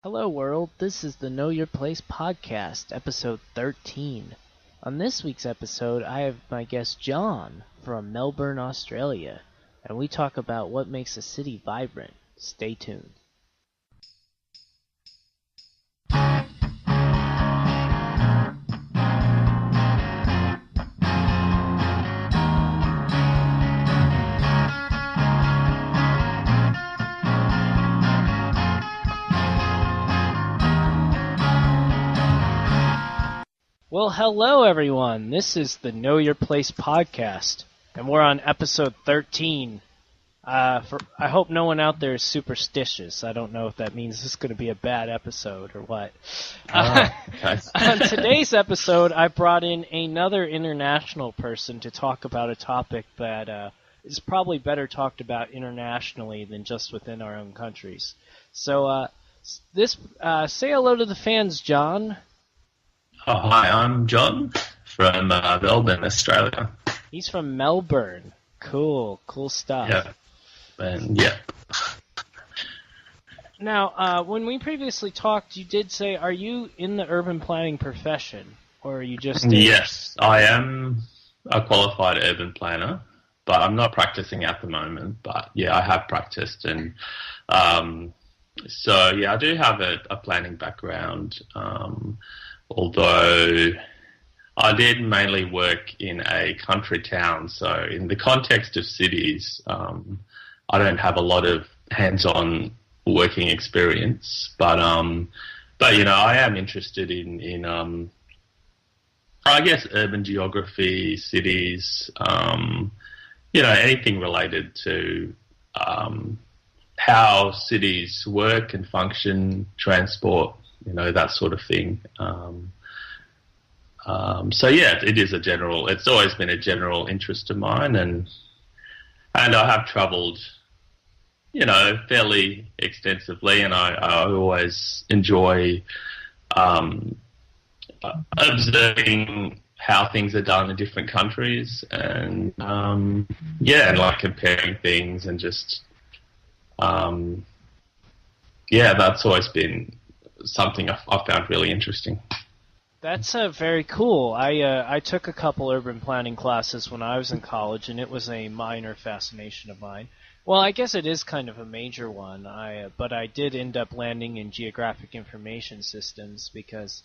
Hello, world. This is the Know Your Place podcast, episode 13. On this week's episode, I have my guest John from Melbourne, Australia, and we talk about what makes a city vibrant. Stay tuned. Well, hello everyone. This is the Know Your Place podcast, and we're on episode 13. I hope no one out there is superstitious. I don't know if that means this is going to be a bad episode or what. Okay. On today's episode, I brought in another international person to talk about a topic that is probably better talked about internationally than just within our own countries. So, say hello to the fans, John. Oh, hi, I'm John from Melbourne, Australia. He's from Melbourne. Cool stuff. Yeah. And yeah. Now, when we previously talked, you did say, are you in the urban planning profession, or are you just... Yes, I am a qualified urban planner, but I'm not practicing at the moment. But yeah, I have practiced, and so yeah, I do have a planning background. Although I did mainly work in a country town, so in the context of cities, I don't have a lot of hands-on working experience. But you know, I am interested in I guess urban geography, cities, you know, anything related to how cities work and function, transport. You know, that sort of thing. So yeah, it's always been a general interest of mine, and I have travelled, you know, fairly extensively, and I always enjoy observing how things are done in different countries, and and like comparing things, and just that's always been something I found really interesting. That's very cool. I took a couple urban planning classes when I was in college, and it was a minor fascination of mine. Well, I guess it is kind of a major one. But I did end up landing in geographic information systems because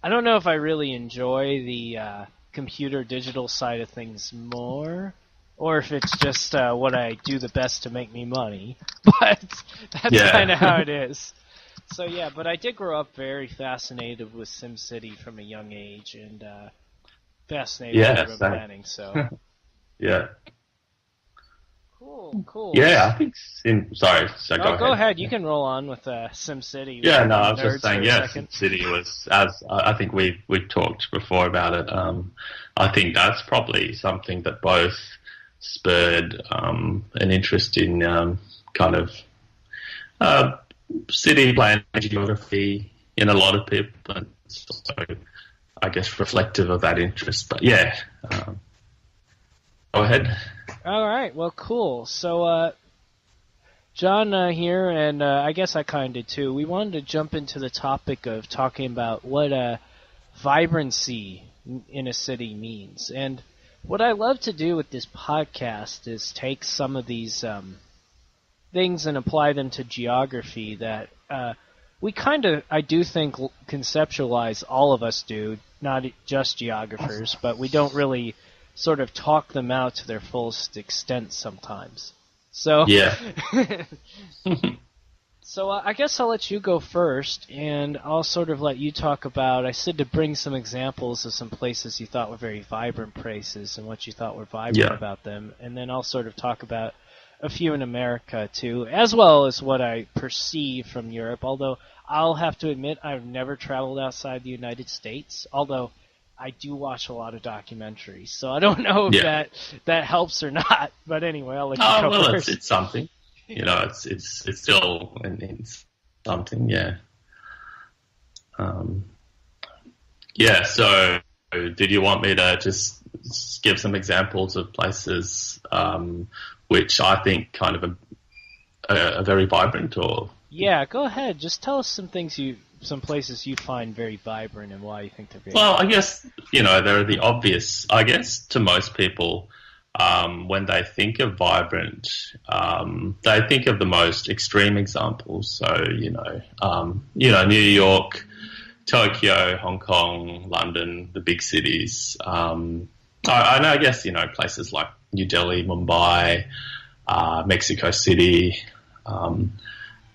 I don't know if I really enjoy the computer digital side of things more, or if it's just what I do the best to make me money. But that's kind of how it is. So yeah, but I did grow up very fascinated with SimCity from a young age, and fascinated with urban planning. So yeah, cool. Yeah, I think Sorry, so go ahead. You can roll on with SimCity. Yeah, no, I was just saying. Yeah, SimCity was, as I think we talked before about it. I think that's probably something that both spurred an interest in kind of. City planning, geography in a lot of people, and so I guess reflective of that interest. But yeah, go ahead. All right, well, cool. So, John here, and I guess I kind of did too. We wanted to jump into the topic of talking about what vibrancy in a city means. And what I love to do with this podcast is take some of these things and apply them to geography that we kind of, I do think, conceptualize, all of us do, not just geographers, but we don't really sort of talk them out to their fullest extent sometimes. So, yeah. So I guess I'll let you go first, and I'll sort of let you talk about, I said to bring some examples of some places you thought were very vibrant places and what you thought were vibrant about them, and then I'll sort of talk about a few in America, too, as well as what I perceive from Europe, although I'll have to admit I've never traveled outside the United States, although I do watch a lot of documentaries, so I don't know if that helps or not, but anyway, I'll let you go first. It's something. You know, it's still it's something, yeah. So did you want me to just give some examples of places which I think kind of are very vibrant, or Yeah, go ahead. Just tell us some places you find very vibrant and why you think they're very Well, I vibrant. guess, there are the obvious, I guess, to most people, when they think of vibrant, they think of the most extreme examples. So, New York, Tokyo, Hong Kong, London, the big cities. I know, I guess, places like New Delhi, Mumbai, Mexico City.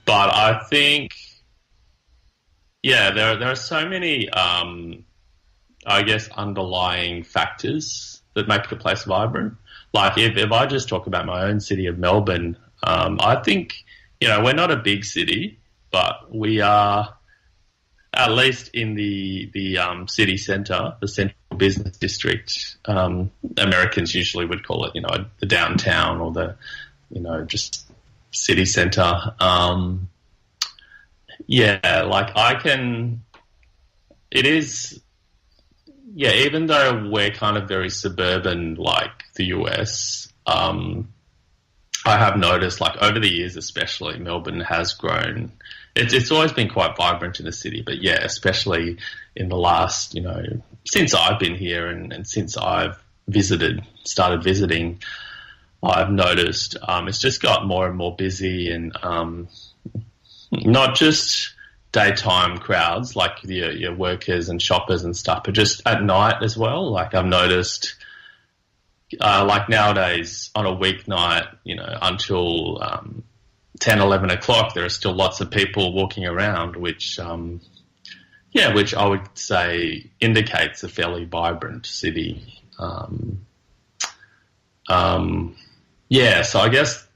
But I think, there are so many, I guess, underlying factors that make a place vibrant. Like if I just talk about my own city of Melbourne, I think, we're not a big city, but we are, at least in the city centre, the central business district. Americans usually would call it, the downtown or the, just city centre. It is, even though we're kind of very suburban like the US, I have noticed, like, over the years especially, Melbourne has grown. It's always been quite vibrant in the city, but especially in the last, since I've been here and since I've started visiting, I've noticed it's just got more and more busy, and not just daytime crowds like your workers and shoppers and stuff, but just at night as well. Like I've noticed, like nowadays on a weeknight, until 10, 11 o'clock, there are still lots of people walking around, which I would say indicates a fairly vibrant city. So I guess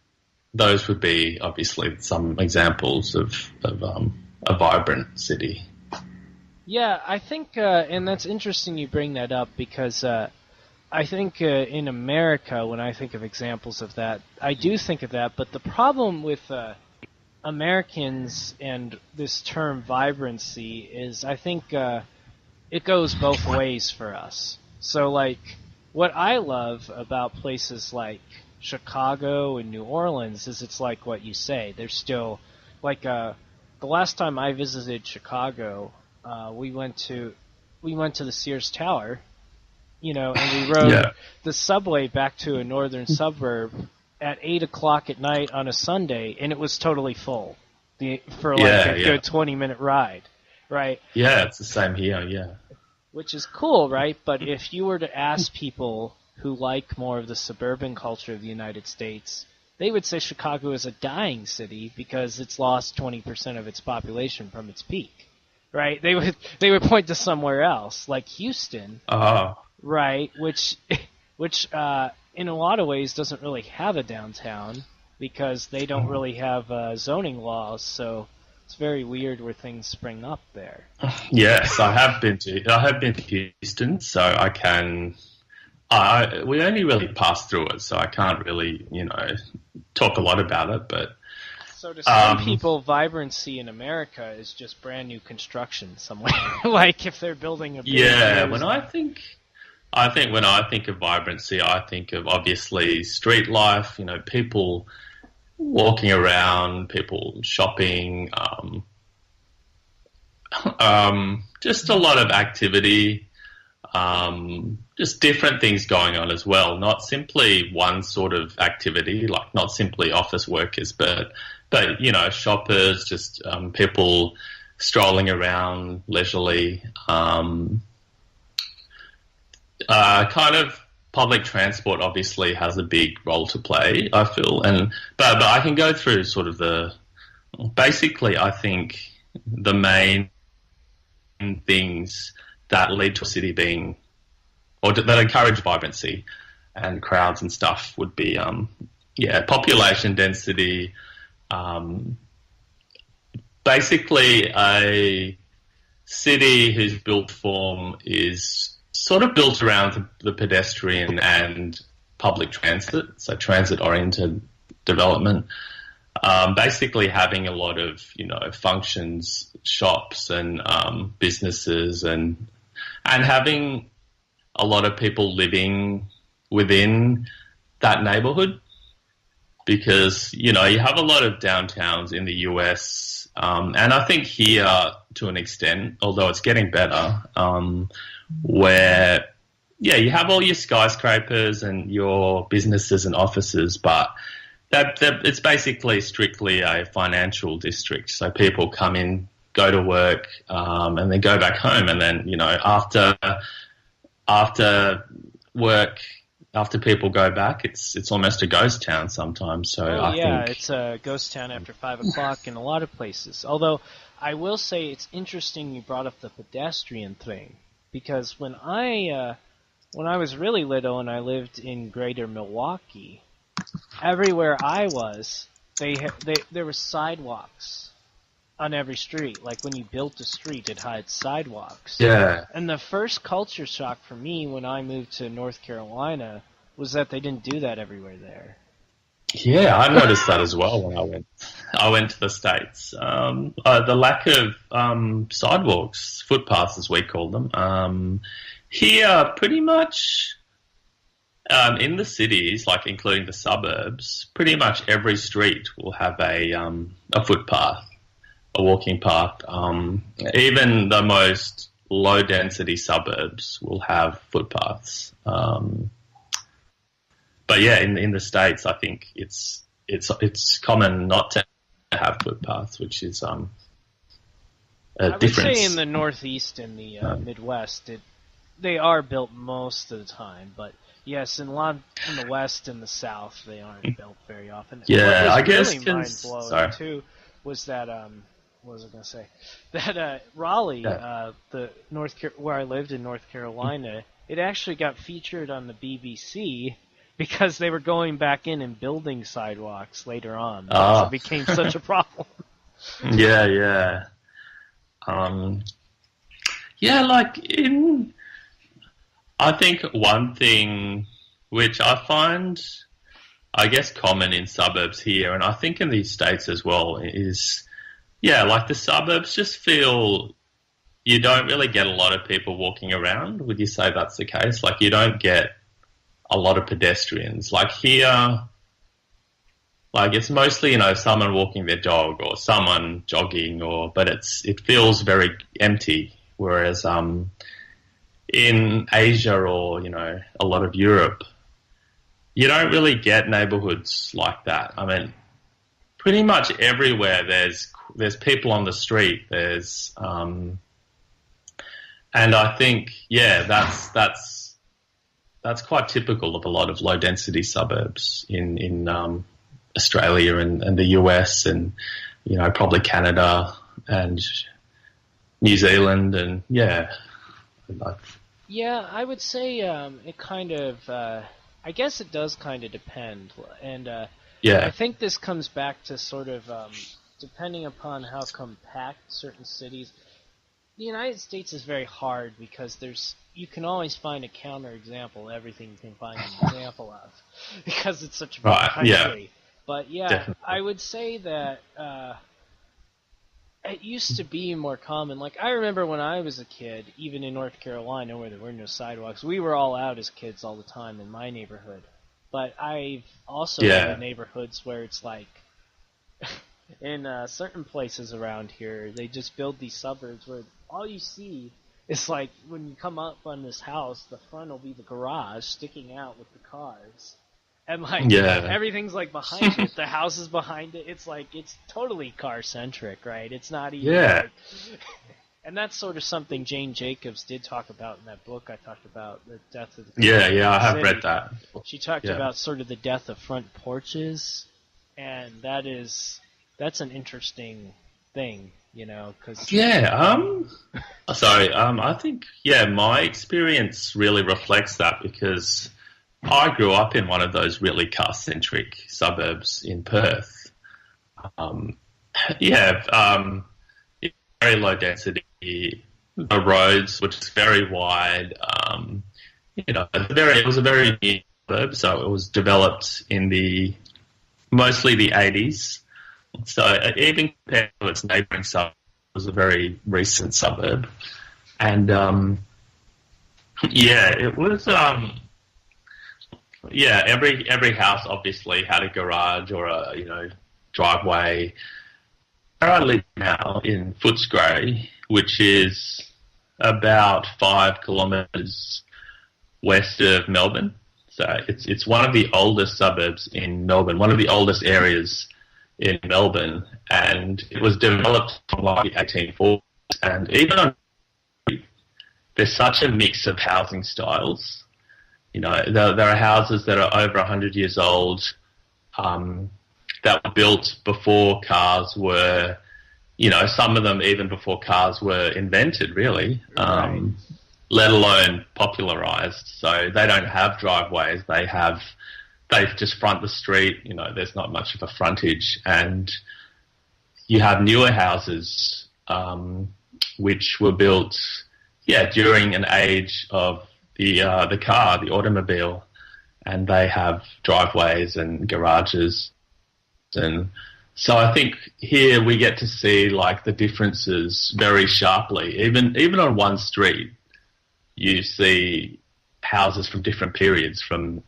those would be obviously some examples of a vibrant city. Yeah, I think, and that's interesting you bring that up because I think in America, when I think of examples of that, I do think of that, but the problem with Americans and this term vibrancy is I think it goes both ways for us. So, like, what I love about places like Chicago and New Orleans is it's like what you say. There's still, like, the last time I visited Chicago, we went to the Sears Tower, and we rode the subway back to a northern suburb at 8 o'clock at night on a Sunday, and it was totally full for a good 20-minute ride, right? Yeah, it's the same here, Which is cool, right? But if you were to ask people who like more of the suburban culture of the United States, they would say Chicago is a dying city because it's lost 20% of its population from its peak, right? They would point to somewhere else, like Houston, right? Which in a lot of ways doesn't really have a downtown because they don't really have zoning laws, so it's very weird where things spring up there. Yes, I have been to Houston, so I can. We only really passed through it, so I can't really, talk a lot about it. But so to some people, vibrancy in America is just brand new construction somewhere. Like if they're building a big when I think when I think of vibrancy, I think of obviously street life. People walking around, people shopping, just a lot of activity. Just different things going on as well, not simply one sort of activity, like not simply office workers, but shoppers, just people strolling around leisurely. Kind of public transport obviously has a big role to play, I feel, but I can go through sort of basically I think the main things that lead to a city being, or that encourage vibrancy and crowds and stuff would be, population density, basically a city whose built form is sort of built around the pedestrian and public transit, so transit-oriented development. Basically having a lot of, functions, shops and businesses and having a lot of people living within that neighborhood. because, you know, you have a lot of downtowns in the US, and I think here to an extent, although it's getting better, where, yeah, you have all your skyscrapers and your businesses and offices, but it's basically strictly a financial district. So people come in, go to work, and then go back home. And then, you know, after work, after people go back, it's almost a ghost town sometimes. So I think it's a ghost town after 5 o'clock in a lot of places. Although I will say it's interesting you brought up the pedestrian thing, because when I was really little and I lived in Greater Milwaukee, everywhere I was, there were sidewalks on every street. Like when you built a street, it had sidewalks. Yeah. And the first culture shock for me when I moved to North Carolina was that they didn't do that everywhere there. Yeah, I noticed that as well when I went to the States. The lack of sidewalks, footpaths as we call them. Here, pretty much in the cities, like including the suburbs, pretty much every street will have a footpath, a walking path. Even the most low-density suburbs will have footpaths. But yeah, in the States, I think it's common not to have footpaths, which is a difference. difference. I would say in the Northeast and the Midwest, they are built most of the time, but yes, in the West and the South, they aren't built very often. Yeah, I guess really mind-blowing too was that what was I going to say? That Raleigh, where I lived in North Carolina, it actually got featured on the BBC because they were going back in and building sidewalks later on. So it became such a problem. Yeah. I think one thing which I find, I guess, common in suburbs here, and I think in the States as well, is, like the suburbs just feel you don't really get a lot of people walking around. Would you say that's the case? Like you don't get a lot of pedestrians. Like here, like it's mostly, you know, someone walking their dog or someone jogging, but it feels very empty. Whereas in Asia or, you know, a lot of Europe, you don't really get neighborhoods like that. I mean, pretty much everywhere there's people on the street. There's and I think that's quite typical of a lot of low density suburbs in Australia and the US and, you know, probably Canada and New Zealand and I would say it kind of I guess it does kind of depend, and I think this comes back to sort of depending upon how compact certain cities. The United States is very hard because you can always find a counterexample, everything you can find an example of, because it's such a big country. Yeah. But definitely. I would say that it used to be more common. Like I remember when I was a kid, even in North Carolina where there were no sidewalks, we were all out as kids all the time in my neighborhood. But I've also been in neighborhoods where it's like in certain places around here, they just build these suburbs where all you see is like when you come up on this house, the front will be the garage sticking out with the cars. And like everything's like behind it. The house is behind it. It's like it's totally car centric, right? It's not even like, and that's sort of something Jane Jacobs did talk about in that book I talked about, The Death of the I have read that. She talked about sort of the death of front porches, and that's an interesting thing, you know, because I think my experience really reflects that because I grew up in one of those really car-centric suburbs in Perth. Very low density. The roads were just very wide. It was a very new suburb, so it was developed in mostly the 80s. So even compared to its neighbouring suburb, it was a very recent suburb. And, it was... yeah, every house obviously had a garage or a driveway. Where I live now in Footscray, which is about 5 kilometres west of Melbourne. So it's one of the oldest suburbs in Melbourne, one of the oldest areas in Melbourne, and it was developed from like the 1840s. And even on, there's such a mix of housing styles. There are houses that are over 100 years old, that were built before cars were, some of them even before cars were invented, really, Right. let alone popularized. So they don't have driveways. They just front the street. There's not much of a frontage. And you have newer houses, which were built, during an age of the car, the automobile, and they have driveways and garages. And so I think here we get to see like the differences very sharply. Even on one street, you see houses from different periods, from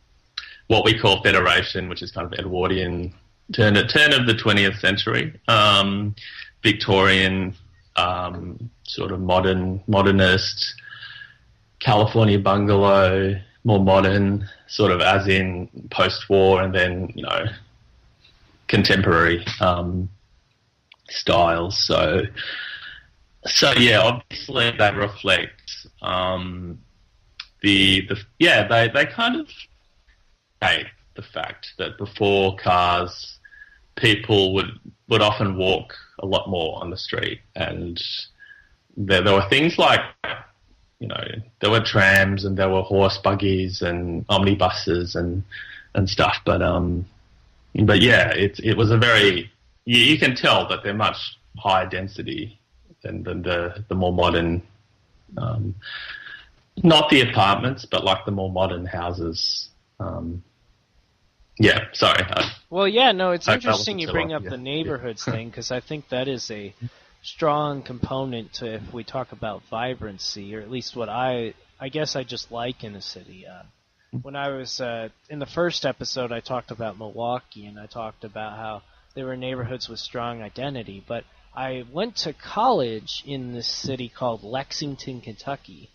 what we call Federation, which is kind of Edwardian, turn of the 20th century, Victorian, sort of modernist, California bungalow, more modern, sort of as in post-war, and then, contemporary styles. So yeah, obviously they reflect they kind of hate the fact that before cars, people would often walk a lot more on the street, and there were things like, there were trams and there were horse buggies and omnibuses and stuff, but yeah, it was a very, you can tell that they're much higher density than the more modern, not the apartments, but like the more modern houses. Yeah, sorry. Well, yeah, no, it's interesting you bring up the neighborhoods thing, because I think that is a strong component to, if we talk about vibrancy, or at least what I guess I just like in a city. When I was in the first episode, I talked about Milwaukee, and I talked about how there were neighborhoods with strong identity, but I went to college in this city called Lexington, Kentucky,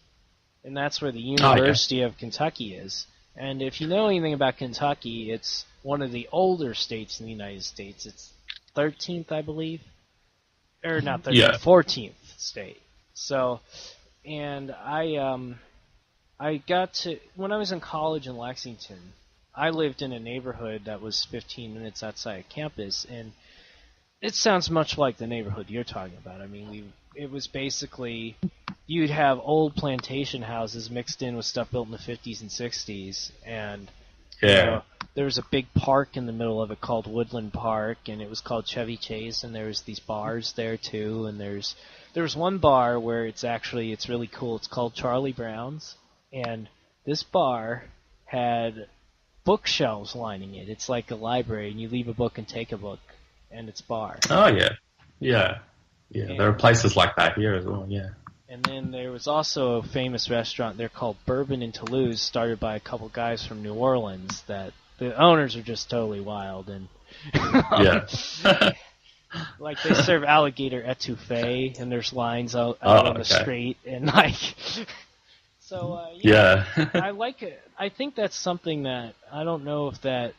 and that's where the University of Kentucky is. And if you know anything about Kentucky, it's one of the older states in the United States. It's 13th, I believe. Or not 13th, 14th state. So, and I got to, when I was in college in Lexington, I lived in a neighborhood that was 15 minutes outside of campus, and it sounds much like the neighborhood you're talking about. I mean, it was basically, you'd have old plantation houses mixed in with stuff built in the 50s and 60s, and there was a big park in the middle of it called Woodland Park, and it was called Chevy Chase, and there was these bars there too, and there was one bar where it's really cool. It's called Charlie Brown's, and this bar had bookshelves lining it. It's like a library, and you leave a book and take a book, and it's bar. Oh, yeah. There are places like that here as well, yeah. And then there was also a famous restaurant there called Bourbon in Toulouse, started by a couple guys from New Orleans, that the owners are just totally wild, and like they serve alligator etouffee, and there's lines out on the street, and like, so I like it. I think that's something that I don't know if that.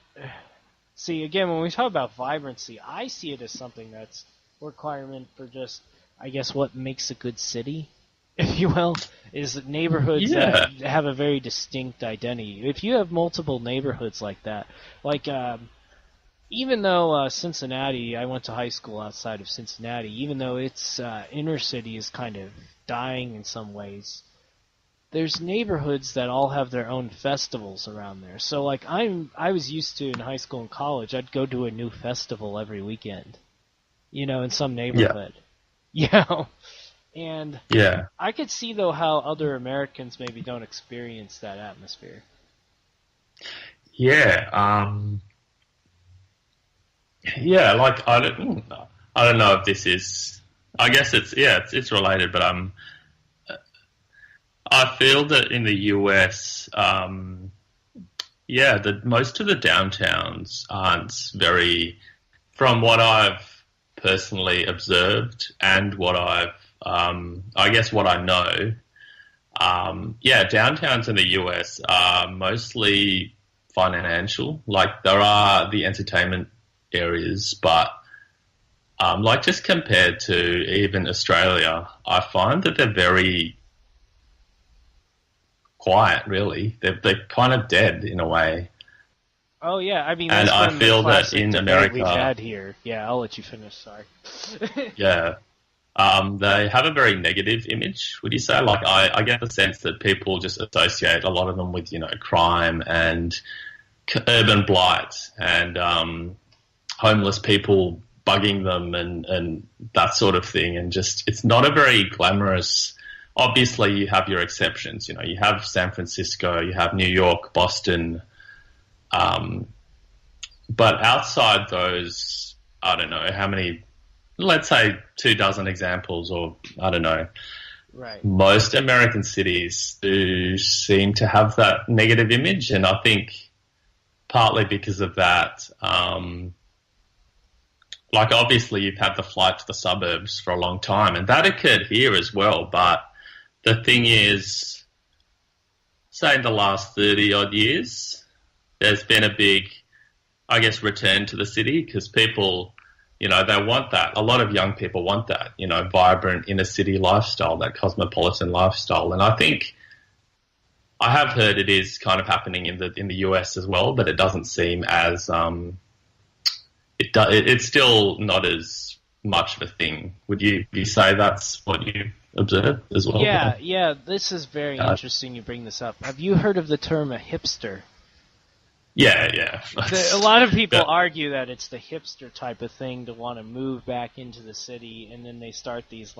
See, again, when we talk about vibrancy, I see it as something that's a requirement for just, I guess, what makes a good city, if you will, is neighborhoods that have a very distinct identity. If you have multiple neighborhoods like that, like even though Cincinnati, I went to high school outside of Cincinnati, even though its inner city is kind of dying in some ways, there's neighborhoods that all have their own festivals around there. So like I was used to in high school and college, I'd go to a new festival every weekend, in some neighborhood. And I could see though how other Americans maybe don't experience that atmosphere. Like I don't know if this is, I guess it's related, but I feel that in the US, Yeah, most of the downtowns aren't very, from what I've personally observed and what I guess what I know. Yeah, downtowns in the US are mostly financial. Like there are the entertainment areas, but like just compared to even Australia, I find that they're very quiet. Really, they're kind of dead in a way. Oh yeah, I mean, And that's I been the feel that classic in debate we've America, had here. Yeah, I'll let you finish. Sorry. yeah, they have a very negative image. Would you say? Like I get the sense that people just associate a lot of them with crime and urban blight and homeless people bugging them and that sort of thing. And just it's not a very glamorous. Obviously, you have your exceptions. You have San Francisco, you have New York, Boston. But outside those, I don't know how many, let's say 24 examples, or I don't know. Right. Most American cities do seem to have that negative image, and I think partly because of that, like obviously you've had the flight to the suburbs for a long time, and that occurred here as well. But the thing is, say in the last 30 odd years, there's been a big, I guess, return to the city because people, they want that. A lot of young people want that, vibrant inner city lifestyle, that cosmopolitan lifestyle. And I think I have heard it is kind of happening in the US as well, but it doesn't seem as it's still not as much of a thing. Would you say that's what you observe as well? Yeah. This is very interesting. You bring this up. Have you heard of the term a hipster? Yeah. A lot of people argue that it's the hipster type of thing to want to move back into the city, and then they start these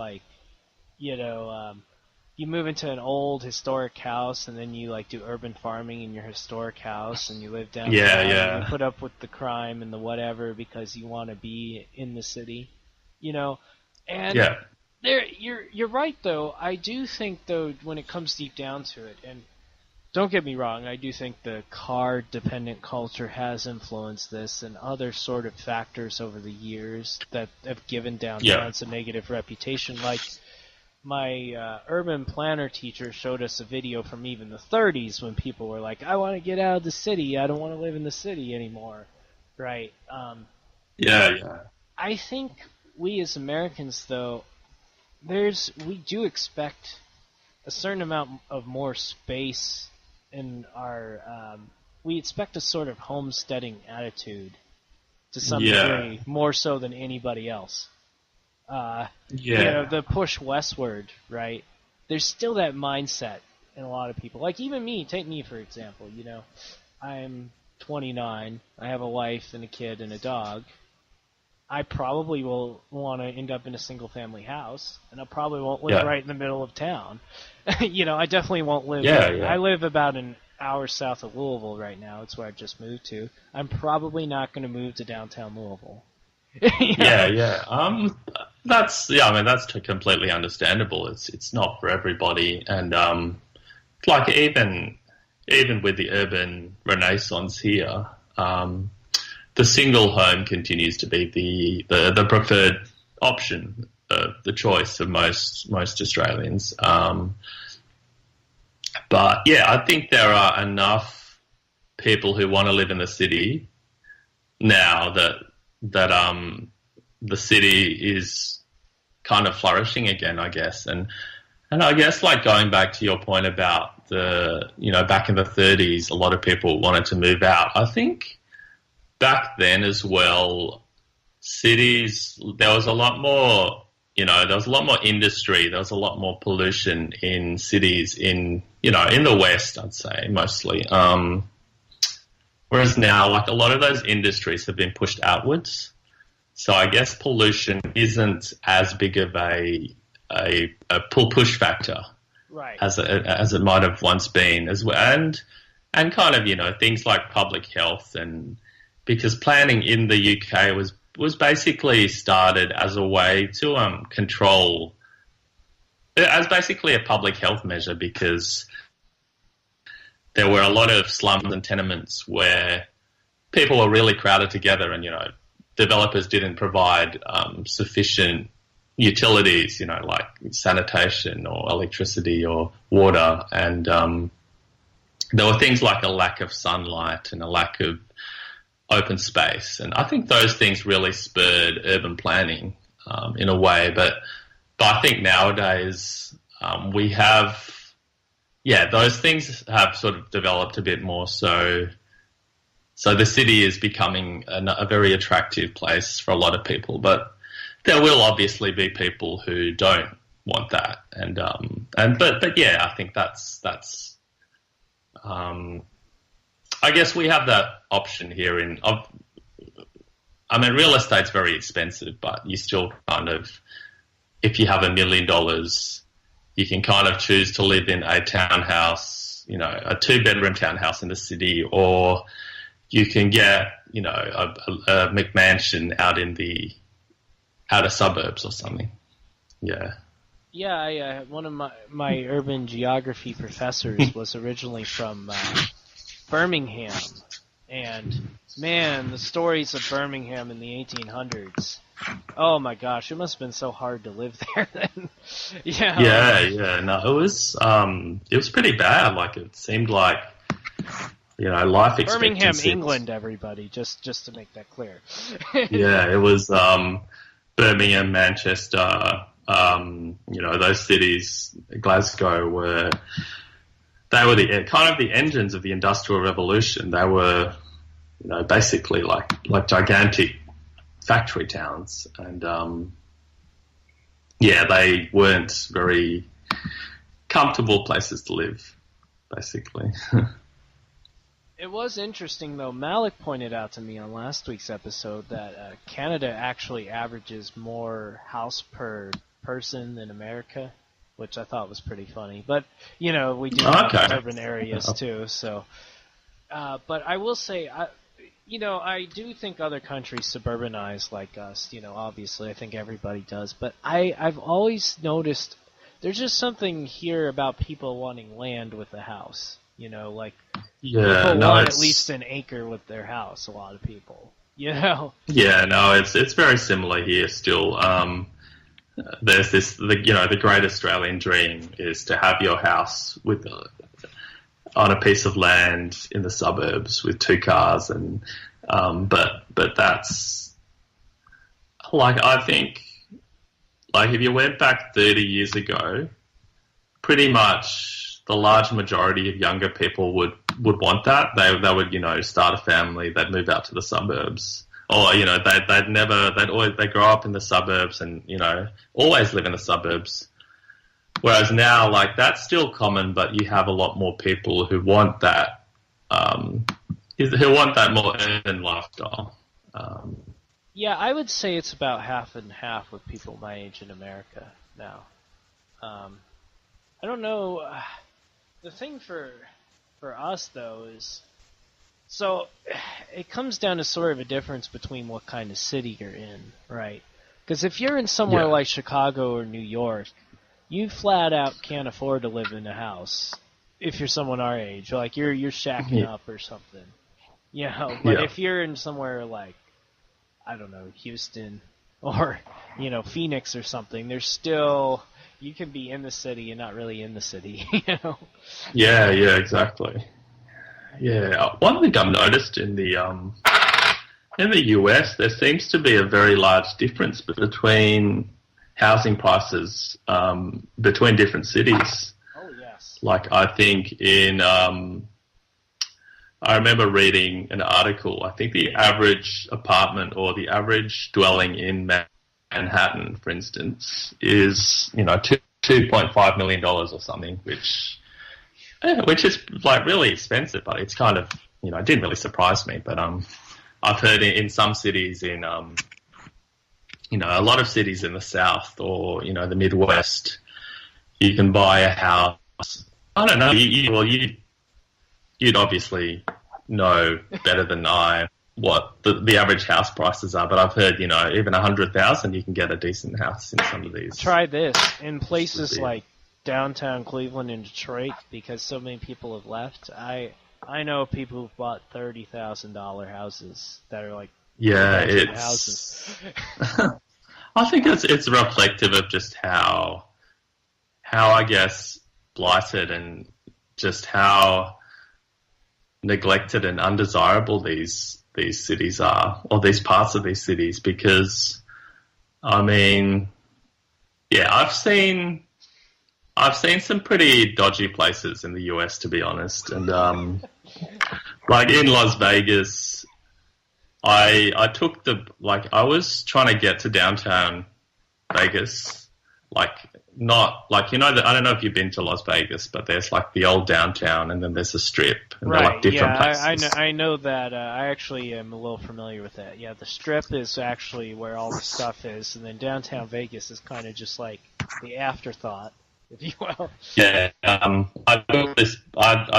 you move into an old historic house, and then you do urban farming in your historic house, and you live downtown. Yeah. And you put up with the crime and the whatever because you want to be in the city, And yeah. You're right though. I do think though when it comes deep down to it, and don't get me wrong, I do think the car-dependent culture has influenced this and other sort of factors over the years that have given downtowns a negative reputation. Like my urban planner teacher showed us a video from even the 30s when people were like, I want to get out of the city, I don't want to live in the city anymore, right? Yeah. I think we as Americans, though, we do expect a certain amount of more space in our we expect a sort of homesteading attitude to some degree, more so than anybody else. The push westward, right? There's still that mindset in a lot of people. Like even me, take me for example, I'm 29, I have a wife and a kid and a dog. I probably will want to end up in a single-family house, and I probably won't live right in the middle of town. I definitely won't live. I live about an hour south of Louisville right now. It's where I just moved to. I'm probably not going to move to downtown Louisville. That's completely understandable. It's not for everybody, and even with the urban renaissance here. The single home continues to be the preferred option, the choice of most Australians. But yeah, I think there are enough people who want to live in the city now that the city is kind of flourishing again, I guess. And I guess going back to your point about back in the 30s, a lot of people wanted to move out. I think back then as well, cities, there was a lot more, there was a lot more industry, there was a lot more pollution in cities in the West, I'd say, mostly. Whereas now, a lot of those industries have been pushed outwards. So I guess pollution isn't as big of a push factor, right, as it might have once been as well. And kind of, things like public health because planning in the UK was basically started as a way to control, as basically a public health measure, because there were a lot of slums and tenements where people were really crowded together, and developers didn't provide sufficient utilities, like sanitation or electricity or water, and there were things like a lack of sunlight and a lack of open space, and I think those things really spurred urban planning in a way. But I think nowadays we have, those things have sort of developed a bit more. So the city is becoming a very attractive place for a lot of people, but there will obviously be people who don't want that, but I think that's. I guess we have that option here real estate's very expensive, but you still kind of, if you have $1 million, you can kind of choose to live in a townhouse, a 2-bedroom townhouse in the city, or you can get, a McMansion out in the outer suburbs or something. Yeah. Yeah, one of my urban geography professors was originally from Birmingham, and man, the stories of Birmingham in the 1800s. Oh my gosh, it must have been so hard to live there then. Yeah. No, it was pretty bad. Like, it seemed like, life expectancy. Birmingham, England, everybody, just to make that clear. Yeah, it was Birmingham, Manchester. Those cities, Glasgow, they were the kind of the engines of the Industrial Revolution. They were, basically like gigantic factory towns, and they weren't very comfortable places to live, basically. It was interesting, though. Malik pointed out to me on last week's episode that Canada actually averages more house per person than America, which I thought was pretty funny. But, we do have urban areas too, so. But I will say, I do think other countries suburbanize like us, obviously. I think everybody does. But I've always noticed there's just something here about people wanting land with a house. People want at least an acre with their house, a lot of people, Yeah, no, it's very similar here still. There's the great Australian dream is to have your house on a piece of land in the suburbs with 2 cars, and but that's like, I think, like, if you went back 30 years ago, pretty much the large majority of younger people would want that. They would start a family, they'd move out to the suburbs. Or, they'd grow up in the suburbs and, always live in the suburbs. Whereas now, like, that's still common, but you have a lot more people who want that, more urban lifestyle. Yeah, I would say it's about half and half with people my age in America now. I don't know. The thing for us, though, is... So, it comes down to sort of a difference between what kind of city you're in, right? Because if you're in somewhere like Chicago or New York, you flat out can't afford to live in a house if you're someone our age. Like, you're shacking up or something. But if you're in somewhere like, I don't know, Houston or, Phoenix or something, there's still... You can be in the city and not really in the city, Yeah, exactly. Yeah, one thing I've noticed in the US, there seems to be a very large difference between housing prices between different cities. Oh, yes. Like, I think I remember reading an article. I think the average apartment or the average dwelling in Manhattan, for instance, is $2.5 million or something, which is like really expensive, but it's kind of, it didn't really surprise me. But I've heard in some cities in a lot of cities in the South or the Midwest, you can buy a house. I don't know. You'd obviously know better than I what the average house prices are, but I've heard even $100,000 you can get a decent house in some of these. Try this in places like downtown Cleveland and Detroit because so many people have left. I know people who've bought $30,000 houses that are like it's houses. I think it's reflective of just how I guess blighted and just how neglected and undesirable these cities are, or these parts of these cities, because I mean, yeah, I've seen some pretty dodgy places in the US, to be honest, and like in Las Vegas, I was trying to get to downtown Vegas, like not like, you know, I don't know if you've been to Las Vegas, but there's like the old downtown and then there's a strip, and right, they're like different places. I know that. I actually am a little familiar with that. Yeah, the strip is actually where all the stuff is, and then downtown Vegas is kind of just like the afterthought, if you will. Yeah, I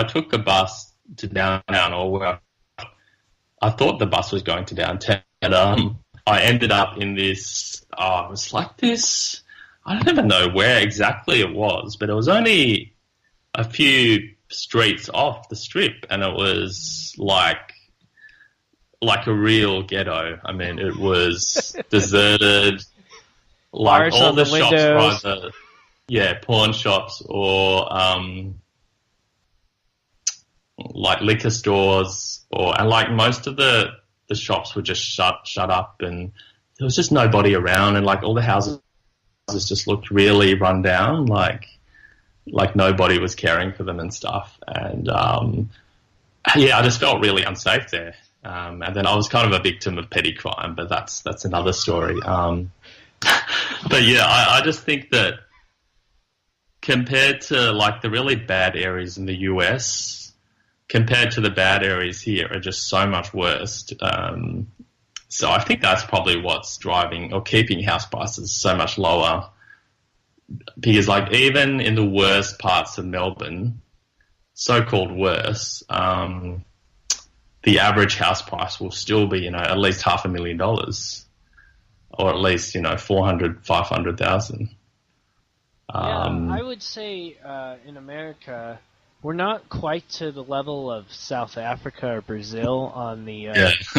took the bus to downtown, or I thought the bus was going to downtown, and I ended up in this. It was like this. I don't even know where exactly it was, but it was only a few streets off the strip, and it was like a real ghetto. I mean, it was deserted. Like Bars all on the the shops windows. were either, pawn shops or like liquor stores, and like most of the shops were just shut up, and there was just nobody around, and like all the houses just looked really run down, like nobody was caring for them and stuff. And I just felt really unsafe there. And then I was kind of a victim of petty crime, but that's another story. But yeah, I just think that compared to like the really bad areas in the US, compared to the bad areas here, are just so much worse. So I think that's probably what's driving or keeping house prices so much lower. Because like even in the worst parts of Melbourne, so-called worse, the average house price will still be, at least $500,000, or at least, 500,000. I would say in America, we're not quite to the level of South Africa or Brazil on the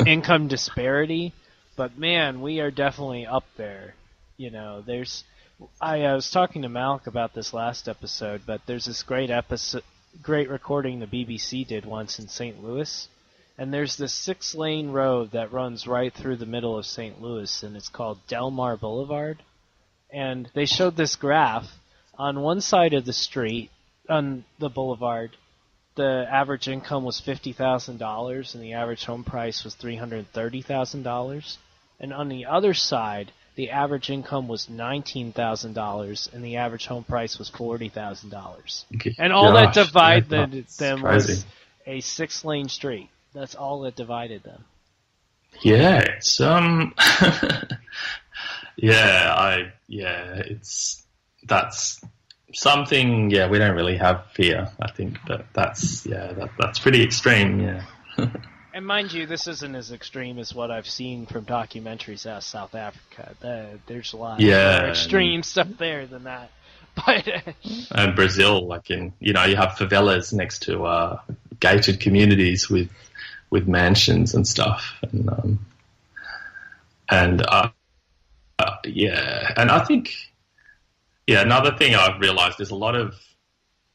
income disparity, but man, we are definitely up there. I was talking to Malk about this last episode, but there's this great recording the BBC did once in St. Louis, and there's this 6-lane road that runs right through the middle of St. Louis, and it's called Delmar Boulevard, and they showed this graph. On one side of the street, on the boulevard, the average income was $50,000 and the average home price was $330,000. And on the other side, the average income was $19,000 and the average home price was $40,000. Okay. And all that divided them crazy. Was a 6-lane street. That's all that divided them. Yeah, it's that's something, we don't really have here, I think, but that's pretty extreme, yeah. And mind you, this isn't as extreme as what I've seen from documentaries out of South Africa. There's a lot more extreme stuff there than that. But and Brazil, like you have favelas next to gated communities with mansions and stuff, and I think. Yeah, another thing I've realised is a lot of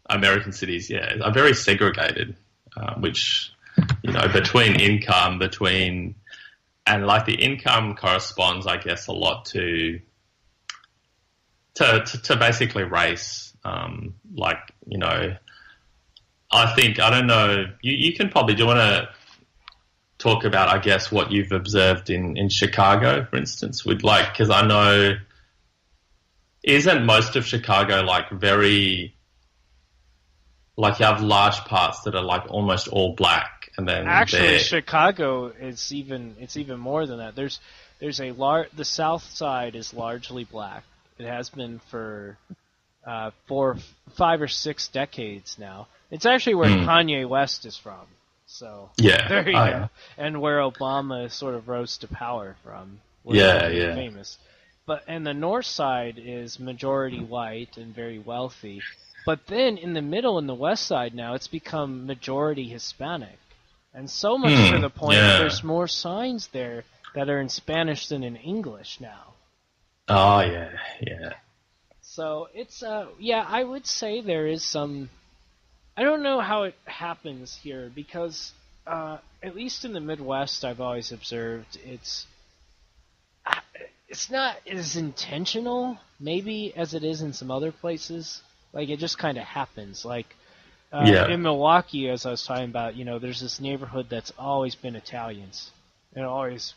American cities, are very segregated, which, between income, and like the income corresponds, I guess, a lot to basically race. I think, I don't know, you can probably, do you want to talk about, I guess, what you've observed in Chicago, for instance, because I know, isn't most of Chicago very, you have large parts that are almost all black, and then actually Chicago is even more than that. There's the south side is largely black. It has been for 5 or 6 decades now. It's actually where Kanye West is from. So there you go. And where Obama sort of rose to power from. Famous. And the north side is majority white and very wealthy. But then in the middle and the west side now, it's become majority Hispanic. And so much to the point that there's more signs there that are in Spanish than in English now. Oh, yeah. So it's, I would say there is some... I don't know how it happens here, because at least in the Midwest, I've always observed it's not as intentional, maybe, as it is in some other places. Like, it just kind of happens. Like, in Milwaukee, as I was talking about, there's this neighborhood that's always been Italians. It always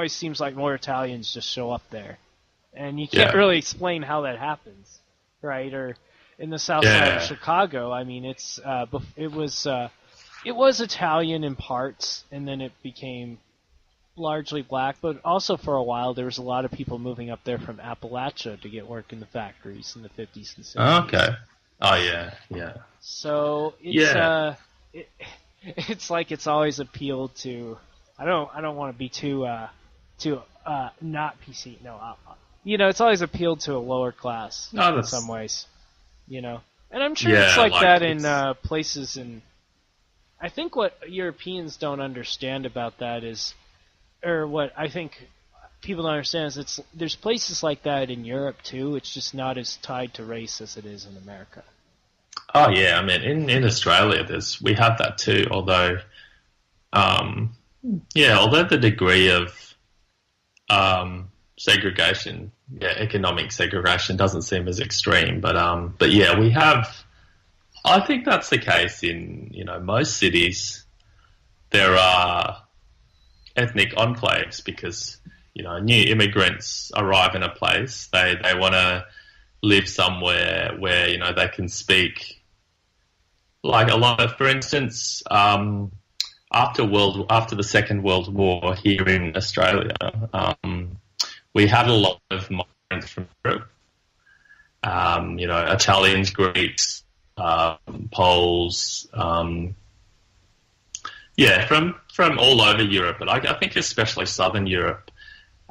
seems like more Italians just show up there. And you can't really explain how that happens, right? Or in the south side of Chicago, I mean, it was Italian in parts, and then it became largely black. But also for a while, there was a lot of people moving up there from Appalachia to get work in the factories in the 50s and 60s. Okay. Oh yeah. So it's it's like it's always appealed to. I don't want to be too not PC. No, it's always appealed to a lower class in some ways. And I'm sure it's like that in places in. I think what Europeans don't understand about that is, or what I think people don't understand is there's places like that in Europe too. It's just not as tied to race as it is in America. Oh yeah, I mean in Australia we have that too. Although, although the degree of segregation, economic segregation doesn't seem as extreme, but yeah, we have. I think that's the case in most cities. There are ethnic enclaves because new immigrants arrive in a place. They want to live somewhere where they can speak. Like a lot of, for instance, after the Second World War here in Australia, we had a lot of migrants from Europe. Italians, Greeks, Poles, from all over Europe, but I think especially Southern Europe,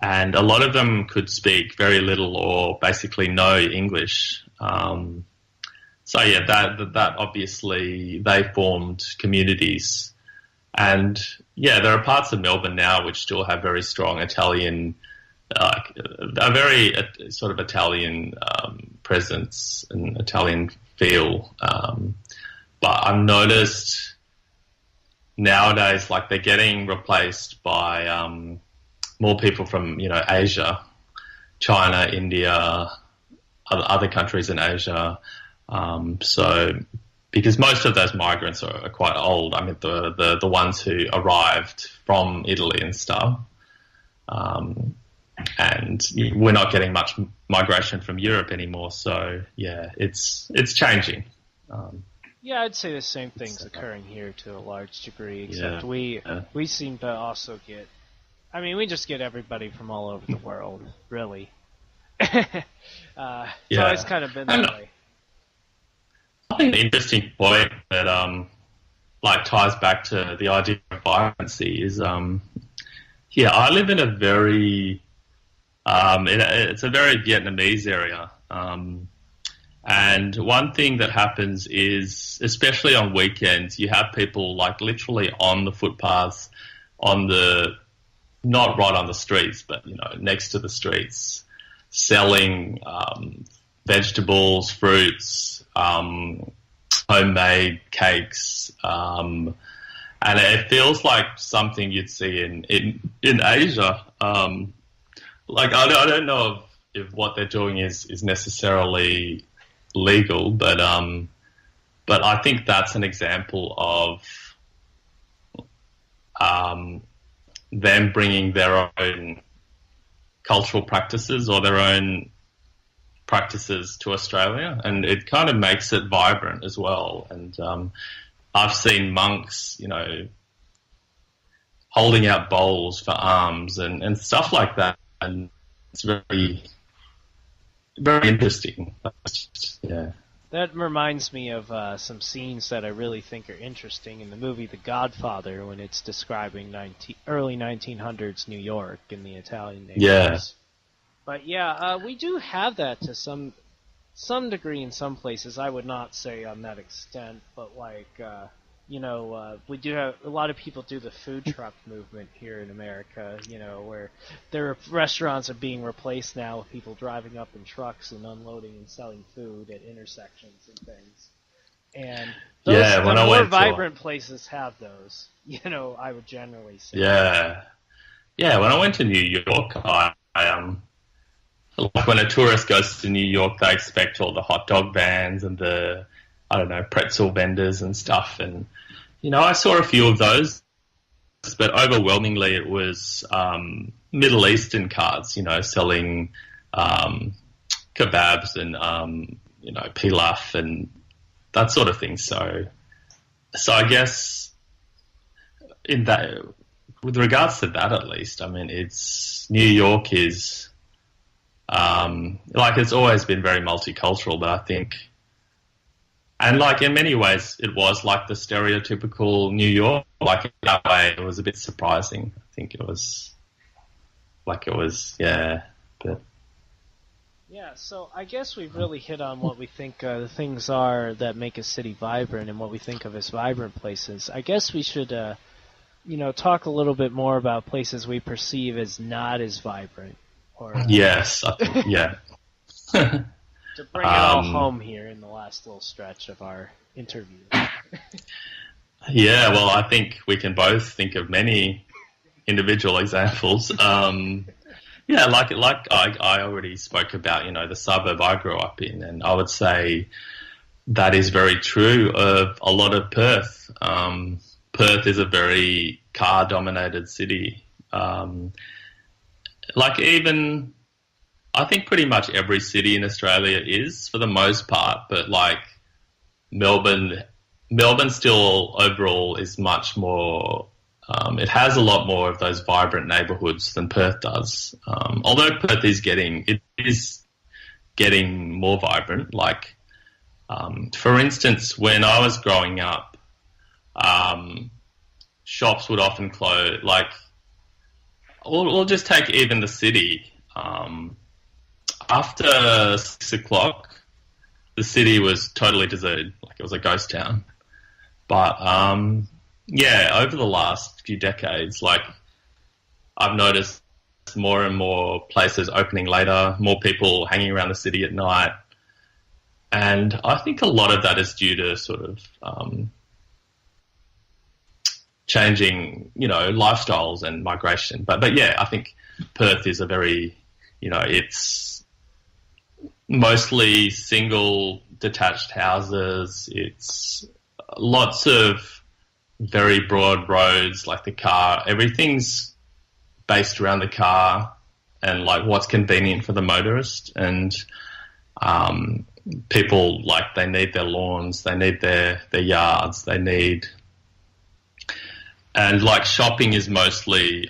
and a lot of them could speak very little or basically no English. So yeah, that obviously they formed communities, and there are parts of Melbourne now which still have very strong Italian, a very sort of Italian presence and Italian feel. But I've noticed nowadays, like they're getting replaced by more people from Asia, China, India, other countries in Asia. So because most of those migrants are quite old. I mean, the ones who arrived from Italy and stuff. And we're not getting much migration from Europe anymore. So yeah, it's changing. I'd say the same thing's occurring here to a large degree, except we seem to also get. I mean, we just get everybody from all over the world, really. It's always kind of been that way. I think the interesting point that ties back to the idea of vibrancy is I live in a very it's a very Vietnamese area, and one thing that happens is, especially on weekends, you have people like literally on the footpaths, not right on the streets, but next to the streets, selling vegetables, fruits, homemade cakes, and it feels like something you'd see in Asia. I don't know if what they're doing is necessarily legal, but I think that's an example of them bringing their own cultural practices or their own practices to Australia, and it kind of makes it vibrant as well. And I've seen monks, holding out bowls for alms and stuff like that, and it's very, very interesting. That reminds me of some scenes that I really think are interesting in the movie The Godfather, when it's describing early 1900s New York in the Italian neighborhoods. But we do have that to some some degree in some places. I would not say on that extent, but we do have a lot of people do the food truck movement here in America. Where their restaurants are being replaced now with people driving up in trucks and unloading and selling food at intersections and things. And the more vibrant places have those. I would generally say. Yeah. When I went to New York, I like when a tourist goes to New York, they expect all the hot dog vans and the, pretzel vendors and stuff. And, I saw a few of those, but overwhelmingly it was Middle Eastern cars, selling kebabs and, pilaf and that sort of thing. So I guess in that, with regards to that at least, it's New York is... it's always been very multicultural, but I think, and in many ways it was like the stereotypical New York, in that way it was a bit surprising. I think it was, but. Yeah, so I guess we've really hit on what we think the things are that make a city vibrant and what we think of as vibrant places. I guess we should, talk a little bit more about places we perceive as not as vibrant. Yes, yeah. To bring it all home here in the last little stretch of our interview. Yeah, well, I think we can both think of many individual examples. I already spoke about, the suburb I grew up in, and I would say that is very true of a lot of Perth. Perth is a very car-dominated city. I think pretty much every city in Australia is, for the most part, but Melbourne still overall is much more, it has a lot more of those vibrant neighbourhoods than Perth does. Although Perth is getting more vibrant. For instance, when I was growing up, shops would often close, we'll just take even the city. After 6 o'clock, the city was totally deserted, it was a ghost town. But, over the last few decades, I've noticed more and more places opening later, more people hanging around the city at night. And I think a lot of that is due to sort of changing, lifestyles and migration. But yeah, I think Perth is a very, it's mostly single detached houses. It's lots of very broad roads, the car. Everything's based around the car and what's convenient for the motorist. And people, they need their lawns, they need their yards, they need... And shopping is mostly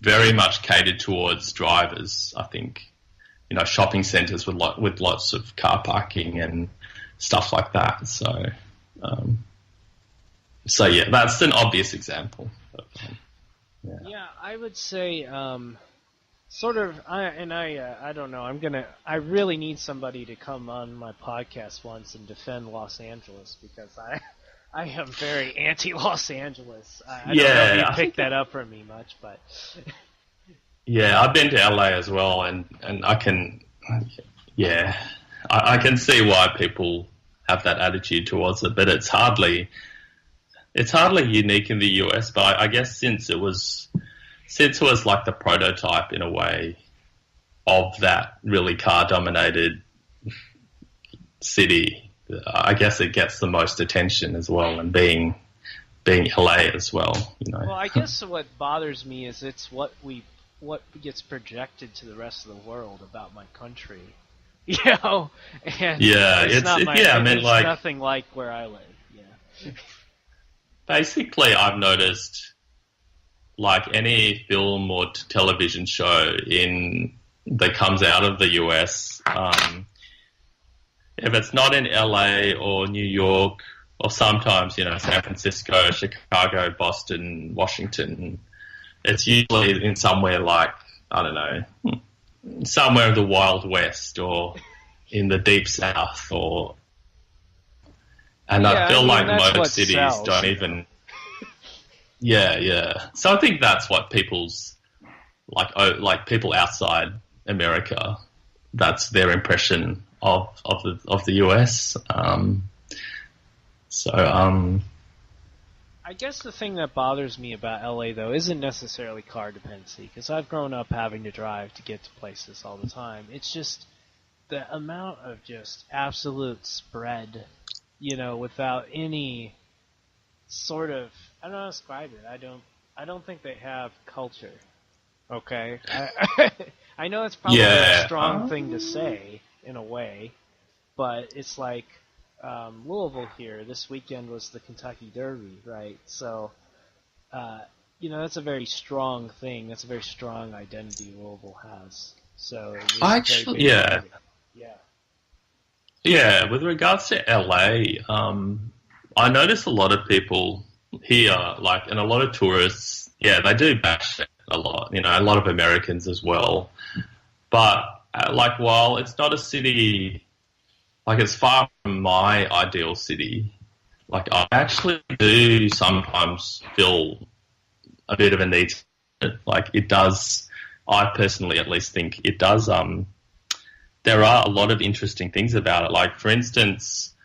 very much catered towards drivers, I think. Shopping centres with lots of car parking and stuff like that. So yeah, that's an obvious example. Yeah, I would say I don't know. I really need somebody to come on my podcast once and defend Los Angeles, because I am very anti-Los Angeles. I don't know if you picked that up from me much, but... Yeah, I've been to LA as well, and I can see why people have that attitude towards it, but it's hardly unique in the US. But I guess since it was the prototype in a way of that really car-dominated city, I guess it gets the most attention as well, and being LA as well. Well, I guess what bothers me is it's what gets projected to the rest of the world about my country, and it's nothing like where I live. Yeah. Basically, I've noticed, any film or television show that comes out of the US, if it's not in LA or New York, or sometimes San Francisco, Chicago, Boston, Washington, it's usually in somewhere somewhere in the Wild West or in the Deep South, and I feel like most cities don't even. Yeah, yeah. So I think that's what people's like people outside America. That's their impression of the US. I guess the thing that bothers me about LA though isn't necessarily car dependency, because I've grown up having to drive to get to places all the time. It's just the amount of just absolute spread, without any sort of, I don't know how to describe it. I don't think they have culture. Okay, I know it's probably a strong thing to say in a way, but it's like Louisville here. This weekend was the Kentucky Derby, right? So, that's a very strong thing. That's a very strong identity Louisville has. So, actually, yeah. With regards to LA, I notice a lot of people here, and a lot of tourists, they do bash it a lot. A lot of Americans as well. But while it's not a city, it's far from my ideal city. I actually do sometimes feel a bit of a need. It does. I personally, at least, think it does. There are a lot of interesting things about it. For instance,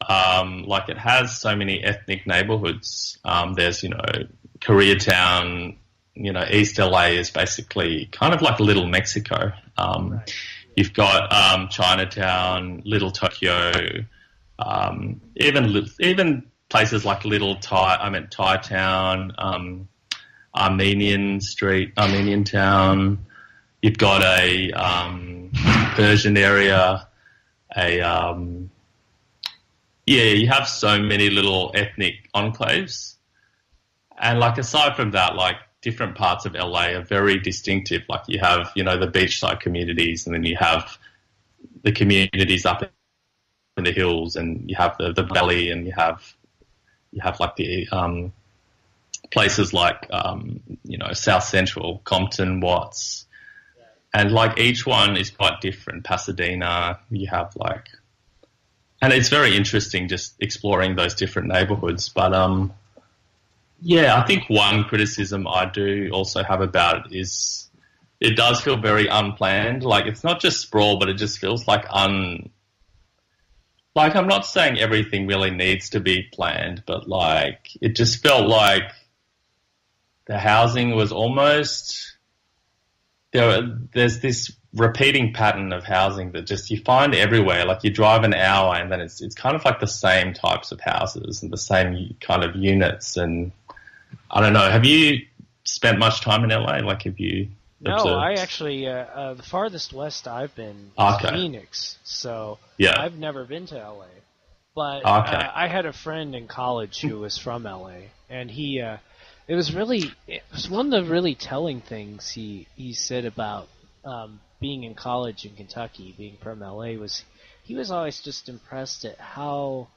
it has so many ethnic neighborhoods. There's, Koreatown. East LA is basically kind of like Little Mexico. Right. You've got Chinatown, Little Tokyo, even places like Thai Town, Armenian Town. You've got a Persian area, you have so many little ethnic enclaves. And aside from that, different parts of LA are very distinctive. You have, the beachside communities, and then you have the communities up in the hills, and you have the valley, and you have the places South Central, Compton, Watts. And each one is quite different. Pasadena, you have and it's very interesting just exploring those different neighborhoods. But I think one criticism I do also have about it is it does feel very unplanned. It's not just sprawl, but it just feels I'm not saying everything really needs to be planned, but it just felt like the housing was almost there's this repeating pattern of housing that just you find everywhere. You drive an hour and then it's kind of the same types of houses and the same kind of units. And I don't know, have you spent much time in LA? Have you observed? No, I actually, the farthest west I've been is Phoenix, so I've never been to LA. But I had a friend in college who was from LA, and it was one of the really telling things he said about being in college in Kentucky, being from LA, was he was always just impressed at how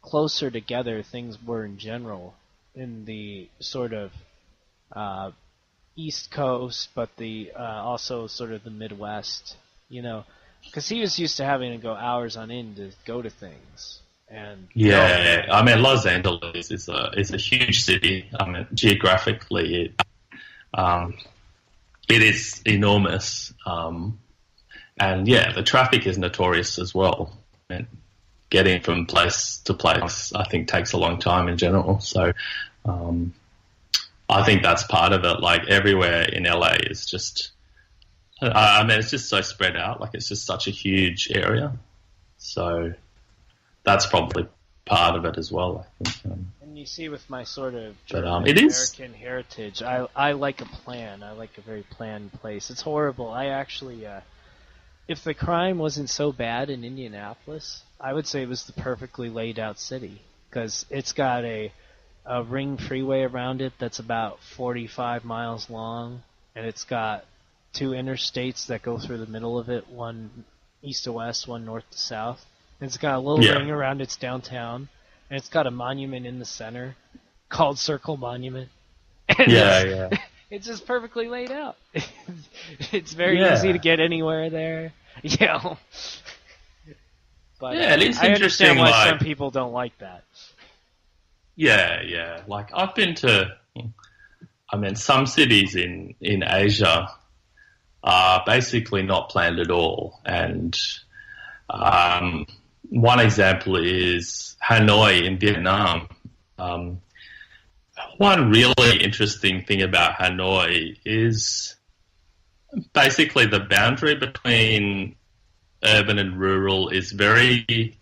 closer together things were in general in the sort of East Coast, but the also sort of the Midwest, because he was used to having to go hours on end to go to things. And I mean, Los Angeles is a huge city. I mean, geographically, it is enormous, and the traffic is notorious as well. And getting from place to place, I think, takes a long time in general. So, I think that's part of it. Everywhere in LA is just, it's just so spread out. It's just such a huge area. So that's probably part of it as well, I think. And you see, with my sort of American heritage, I like a plan. I like a very planned place. It's horrible. I actually, if the crime wasn't so bad in Indianapolis, I would say it was the perfectly laid out city, because it's got a ring freeway around it that's about 45 miles long, and it's got two interstates that go through the middle of it, one east to west, one north to south. And it's got a little ring around its downtown, and it's got a monument in the center called Circle Monument. And It's just perfectly laid out. It's very easy to get anywhere there. You know. But Yeah, it is I understand interesting. why Like, some people don't like that. yeah. Like I've been to, I mean, some cities in Asia are basically not planned at all, and one example is Hanoi in Vietnam. Um, One really interesting thing about Hanoi is basically the boundary between urban and rural is very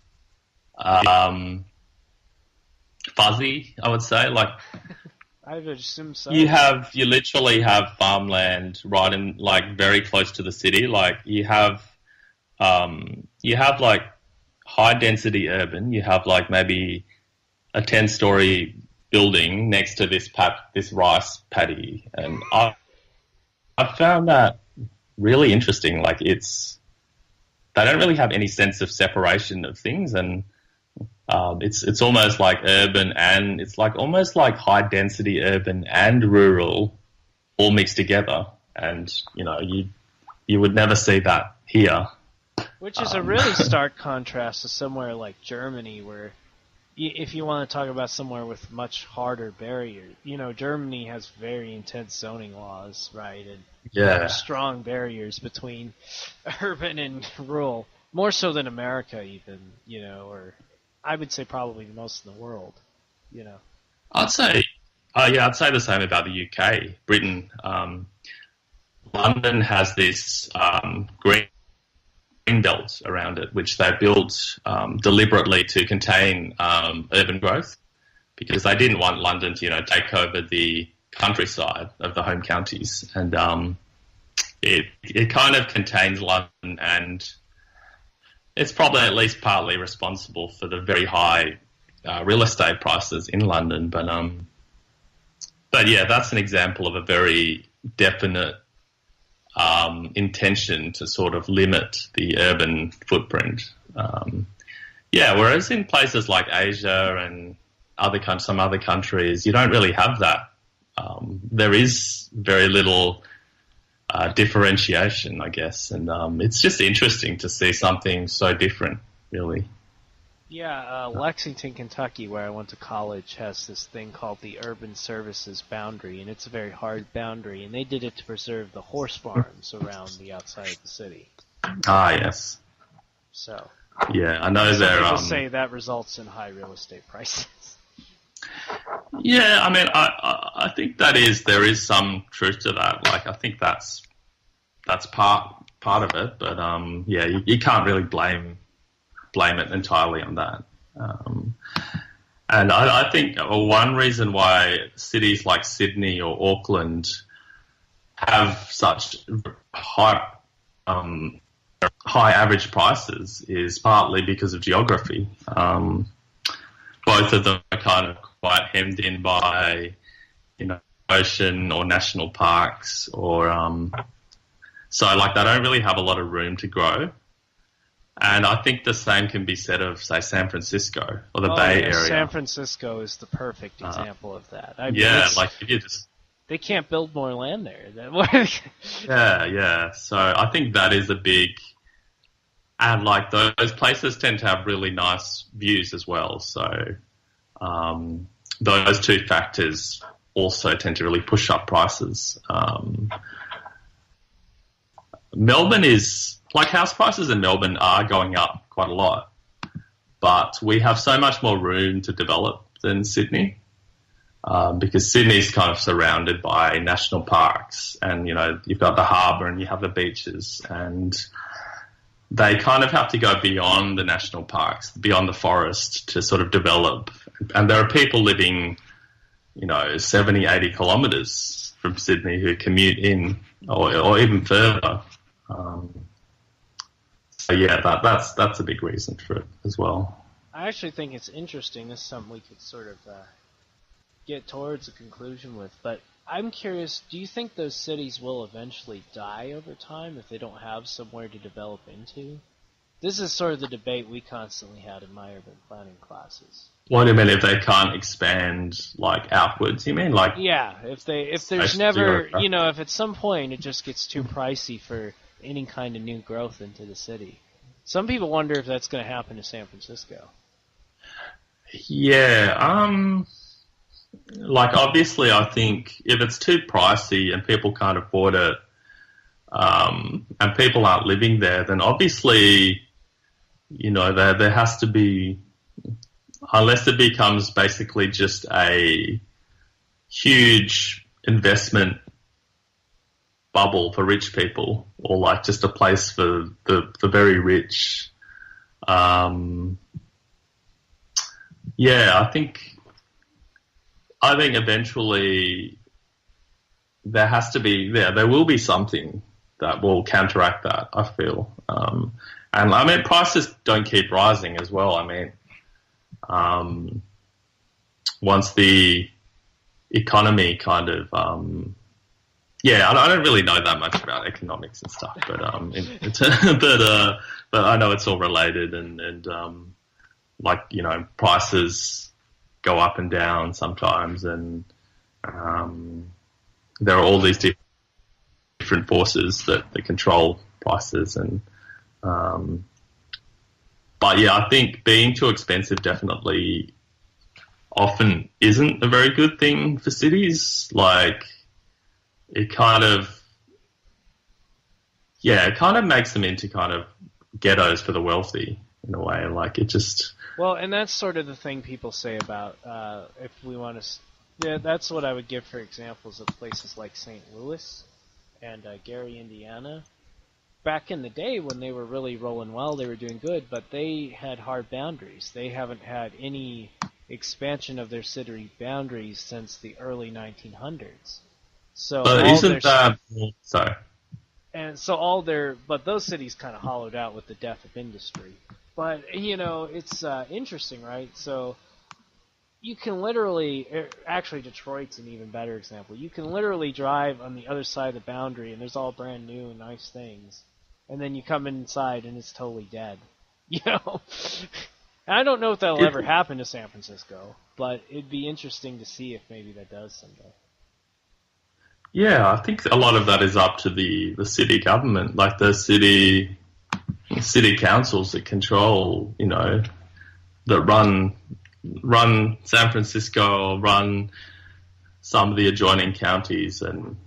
um, fuzzy, I would say. Like I would assume so. you literally have farmland right in, like, very close to the city. Like you have like high density urban. You have like maybe a 10-story building next to this rice paddy, and I found that really interesting. Like they don't really have any sense of separation of things, and it's almost like urban, and it's like almost like high density urban and rural all mixed together, and you would never see that here. Which is a really stark contrast to somewhere like Germany, where if you want to talk about somewhere with much harder barriers, Germany has very intense zoning laws, right? And Yeah. strong barriers between urban and rural, more so than America even, or I would say probably most in the world, I'd say, I'd say the same about the UK. Britain, London has this green belt around it, which they built deliberately to contain urban growth, because they didn't want London to, take over the countryside of the home counties, and it kind of contains London, and it's probably at least partly responsible for the very high real estate prices in London. But yeah, that's an example of a very definite intention to sort of limit the urban footprint. Whereas in places like Asia and some other countries, you don't really have that. There is very little differentiation, I guess, and it's just interesting to see something so different, really. Yeah, Lexington, Kentucky, where I went to college, has this thing called the Urban Services Boundary, and it's a very hard boundary, and they did it to preserve the horse farms around the outside of the city. Ah, yes. So, yeah, I know some people say that results in high real estate prices. Yeah, I mean, I think there is some truth to that. Like, I think that's part of it, but you can't really blame it entirely on that. And I think one reason why cities like Sydney or Auckland have such high average prices is partly because of geography. Both of them are kind of quite hemmed in by, ocean or national parks, or so like they don't really have a lot of room to grow. And I think the same can be said of, say, San Francisco or the Bay Area. San Francisco is the perfect example of that. I mean, if you just... They can't build more land there. Yeah. So I think that is a big... And, like, those places tend to have really nice views as well. So those two factors also tend to really push up prices. Melbourne is... Like, house prices in Melbourne are going up quite a lot, but we have so much more room to develop than Sydney, because Sydney's kind of surrounded by national parks, and, you've got the harbour and you have the beaches, and they kind of have to go beyond the national parks, beyond the forest, to sort of develop. And there are people living, 70, 80 kilometres from Sydney who commute in, or even further. So yeah, that's a big reason for it as well. I actually think it's interesting. This is something we could sort of get towards a conclusion with. But I'm curious, do you think those cities will eventually die over time if they don't have somewhere to develop into? This is sort of the debate we constantly had in my urban planning classes. What do you mean if they can't expand like outwards? You mean like yeah, if there's never if at some point it just gets too pricey for any kind of new growth into the city. Some people wonder if that's going to happen to San Francisco. Yeah, like obviously I think if it's too pricey and people can't afford it, and people aren't living there, then obviously, there has to be, unless it becomes basically just a huge investment bubble for rich people, or like just a place for the very rich. I think eventually there has to be, there will be something that will counteract that, I feel. And I mean, prices don't keep rising as well. I mean, once the economy kind of, I don't really know that much about economics and stuff, but but I know it's all related, and prices go up and down sometimes, and there are all these different forces that control prices, and but yeah, I think being too expensive definitely often isn't a very good thing for cities. Like, it kind of makes them into kind of ghettos for the wealthy in a way. Like, it just... Well, and that's sort of the thing people say about, if we want to... Yeah, that's what I would give for examples of places like St. Louis and Gary, Indiana. Back in the day when they were really rolling well, they were doing good, but they had hard boundaries. They haven't had any expansion of their city boundaries since the early 1900s. So but those cities kind of hollowed out with the death of industry. But it's interesting, right? So you can literally, actually Detroit's an even better example. You can literally drive on the other side of the boundary and there's all brand new and nice things, and then you come inside and it's totally dead. And I don't know if that'll ever happen to San Francisco, but it'd be interesting to see if maybe that does someday. Yeah, I think a lot of that is up to the city government, like the city councils that control, that run San Francisco, run some of the adjoining counties, and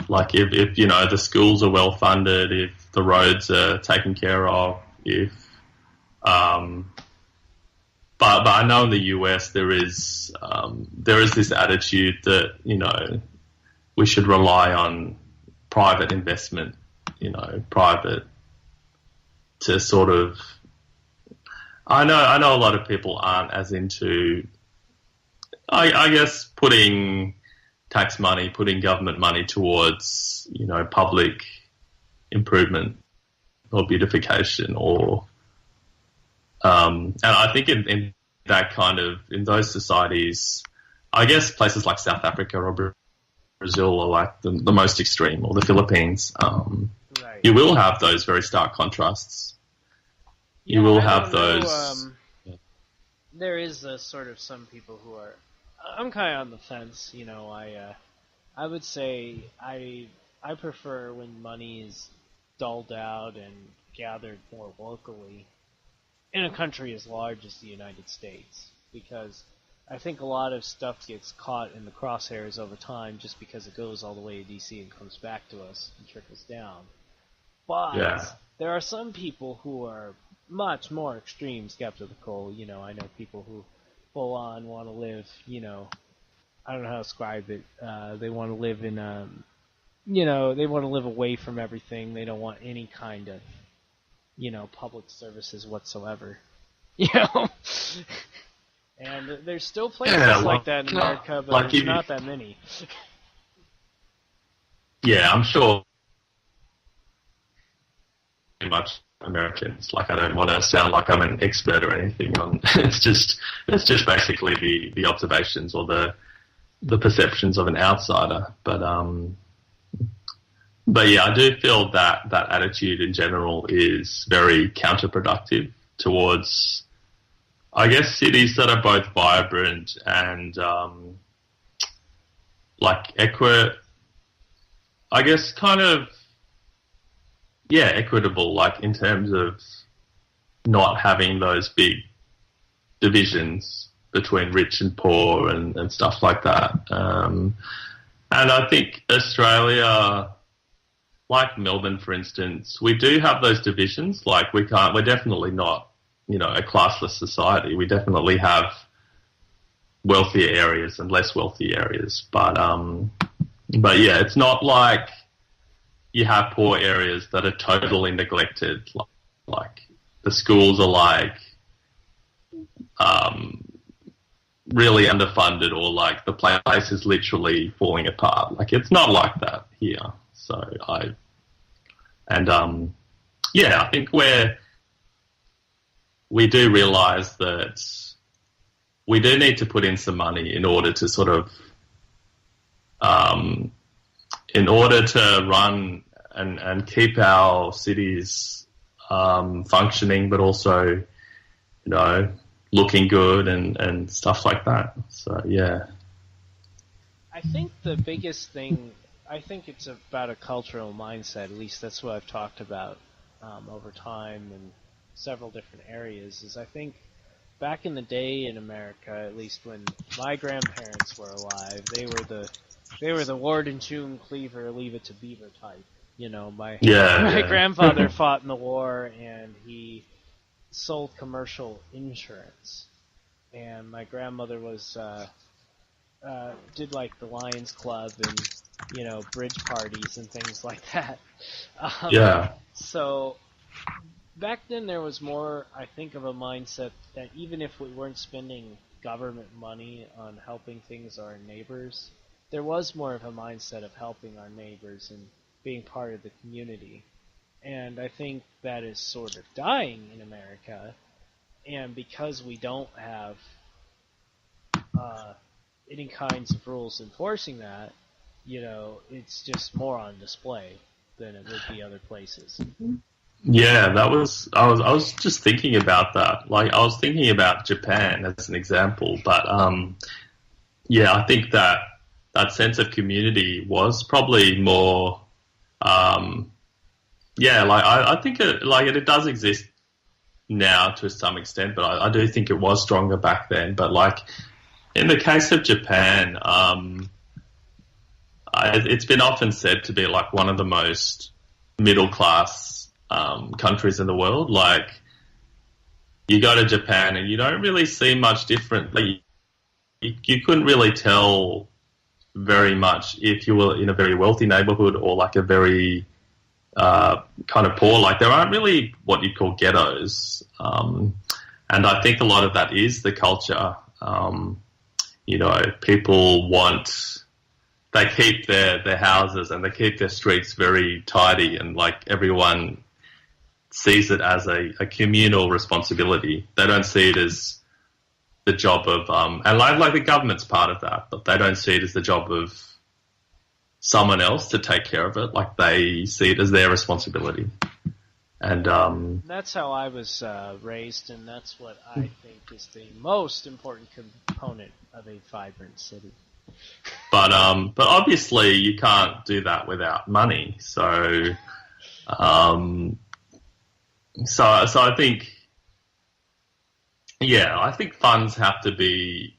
like if the schools are well funded, if the roads are taken care of, but I know in the US there is this attitude that we should rely on private investment, private to sort of. I know a lot of people aren't as into, I guess, putting tax money, putting government money towards, public improvement or beautification, or, and I think in that kind of, in those societies, I guess places like South Africa or Brazil are like the most extreme, or the Philippines, right. You will have those very stark contrasts. You will have those. There is sort of some people who are. I'm kind of on the fence. I would say I prefer when money is doled out and gathered more locally in a country as large as the United States, because I think a lot of stuff gets caught in the crosshairs over time just because it goes all the way to DC and comes back to us and trickles down. But there are some people who are much more extreme skeptical. I know people who full on want to live, I don't know how to describe it. They want to live in, they want to live away from everything. They don't want any kind of, public services whatsoever. And there's still places like that in America, but there's not that many. Yeah, I'm sure. Pretty much Americans. Like, I don't want to sound like I'm an expert or anything on. It's just basically the observations or the perceptions of an outsider. But But yeah, I do feel that that attitude in general is very counterproductive towards, I guess, cities that are both vibrant and like I guess kind of, yeah, equitable, like in terms of not having those big divisions between rich and poor and stuff like that. And I think Australia, like Melbourne, for instance, we do have those divisions. Like we're definitely not, a classless society. We definitely have wealthier areas and less wealthy areas. But yeah, it's not like you have poor areas that are totally neglected. Like the schools are like, really underfunded, or like the place is literally falling apart. Like it's not like that here. So I think we do realise that we do need to put in some money in order to sort of in order to run and keep our cities functioning, but also looking good and stuff like that. So yeah. I think the biggest thing, I think it's about a cultural mindset. At least that's what I've talked about over time in several different areas. Is I think back in the day in America, at least when my grandparents were alive, they were the Ward and Tune Cleaver, Leave It to Beaver type. My grandfather fought in the war, and he sold commercial insurance, and my grandmother was did like the Lions Club and bridge parties and things like that. So back then there was more, I think, of a mindset that even if we weren't spending government money on helping things our neighbors, there was more of a mindset of helping our neighbors and being part of the community. And I think that is sort of dying in America. And because we don't have any kinds of rules enforcing that, it's just more on display than it would be other places. Yeah, I was just thinking about that. Like I was thinking about Japan as an example, but I think that sense of community was probably more. I think it does exist now to some extent, but I do think it was stronger back then. But like in the case of Japan, it's been often said to be like one of the most middle class countries in the world. Like you go to Japan and you don't really see much different. Like you couldn't really tell very much if you were in a very wealthy neighborhood or like a very kind of poor. Like there aren't really what you'd call ghettos, and I think a lot of that is the culture. People they keep their houses and they keep their streets very tidy, and like everyone sees it as a communal responsibility. They don't see it as the job of and like the government's part of that, but they don't see it as the job of someone else to take care of it. Like they see it as their responsibility. And that's how I was raised, and that's what I think is the most important component of a vibrant city. But obviously you can't do that without money. So I think, I think funds have to be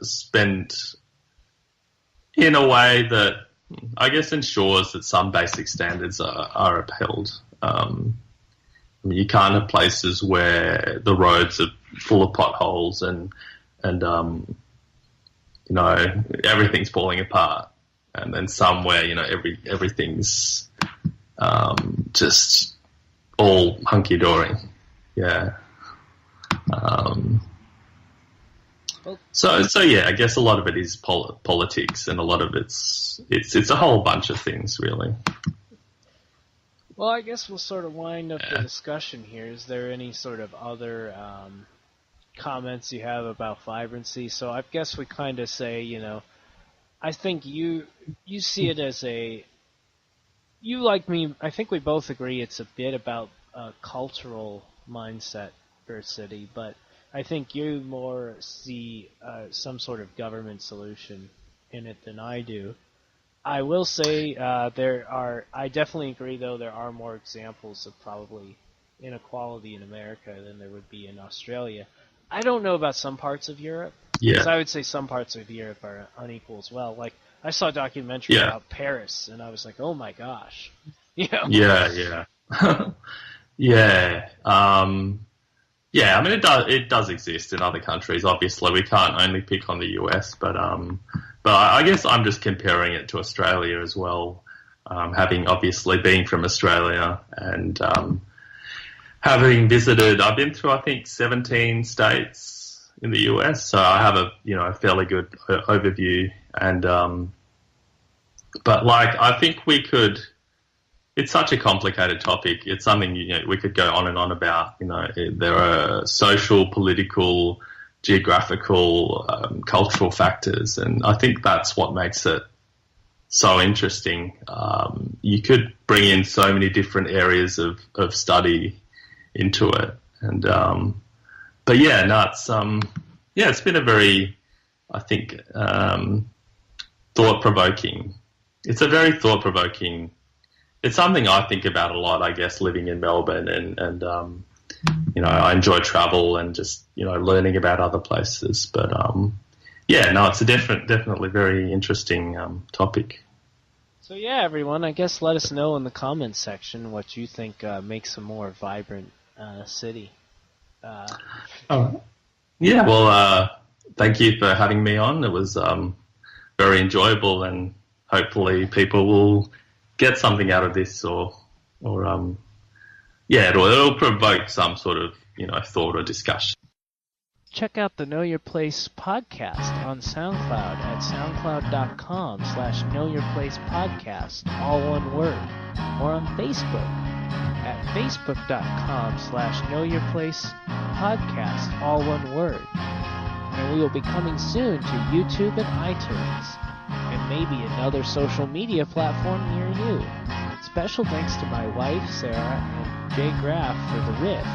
spent in a way that I guess ensures that some basic standards are upheld. You can't have places where the roads are full of potholes and everything's falling apart, and then somewhere everything's just all hunky dory. Yeah. So I guess a lot of it is politics, and a lot of it's a whole bunch of things, really. Well, I guess we'll sort of wind up the discussion here. Is there any sort of other comments you have about vibrancy? So I guess we kind of say, I think you see it as you like me, I think we both agree it's a bit about a cultural mindset for a city, but I think you more see some sort of government solution in it than I do. I will say I definitely agree though, there are more examples of probably inequality in America than there would be in Australia. I don't know about some parts of Europe, because I would say some parts of Europe are unequal as well. Like, I saw a documentary about Paris, and I was like, oh my gosh. You know? Yeah. Yeah. Yeah, I mean, it does exist in other countries. Obviously, we can't only pick on the US, but I guess I'm just comparing it to Australia as well. Having obviously been from Australia and having visited, I've been through, I think, 17 states in the US, so I have a fairly good overview. And but like, I think we could. It's such a complicated topic. It's something we could go on and on about. There are social, political, geographical, cultural factors, and I think that's what makes it so interesting. You could bring in so many different areas of study into it, and but yeah, no, it's been a very, I think, thought-provoking. It's a very thought-provoking. It's something I think about a lot, I guess, living in Melbourne, and I enjoy travel and just learning about other places. But it's a definitely very interesting topic. So yeah, everyone, I guess let us know in the comments section what you think makes a more vibrant city. Yeah, well, thank you for having me on. It was very enjoyable, and hopefully people will get something out of this, or it'll provoke some sort of thought or discussion. Check out the Know Your Place podcast on SoundCloud at soundcloud.com/knowyourplacepodcast, all one word, or on Facebook at facebook.com/knowyourplacepodcast, all one word. And we will be coming soon to YouTube and iTunes, and maybe another social media platform near you. Special thanks to my wife, Sarah, and Jay Graff for the riff.